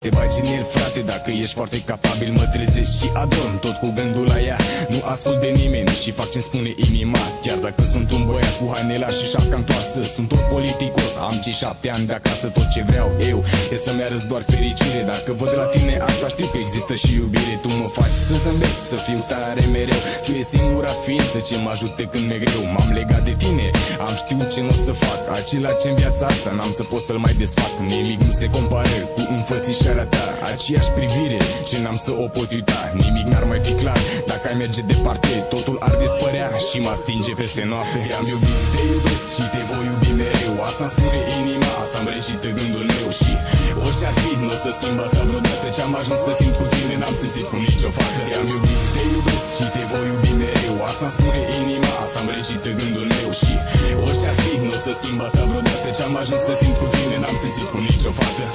Te bagi în el, frate, dacă ești foarte capabil. Mă trezesc și adorm, tot cu gândul la ea. Nu ascult de nimeni și fac ce-mi spune inima. Chiar dacă sunt un băiat cu hainela și șapca întoarsă, sunt tot politicos, am cei 7 ani de acasă. Tot ce vreau eu e să-mi arăți doar fericire. Dacă văd de la tine asta, știu că există și iubire. Tu mă faci să zâmbesc, să fiu tare mereu. Tu e singura ființă ce mă ajute când mi-e greu. M-am legat de tine, am știut ce n-o să fac. Acela ce în viața asta n-am să pot să-l mai desfac. Nimic nu se compară cu înfățișarea ta. Aceeași privire ce n-am să o pot uita. Nimic n-ar mai fi clar dacă ai merge departe. Totul ar dispărea și mă stinge peste noapte. Te-am iubit, te iubesc și te voi iubi mereu. Asta-mi spune inima, asta-mi recită gândul meu. Și orice-ar fi, n-o să schimb asta vreodată. Ce-am ajuns să simt cu tine n-am simțit cu nicio fată. Te-am iubit, te iubesc și te voi iubi mereu. Asta-mi spune inima, asta-mi recită gândul meu. Și orice-ar fi, n-o să schimb asta vreodată. Ce-am ajuns să simt cu tine n-am simțit cu nicio fată.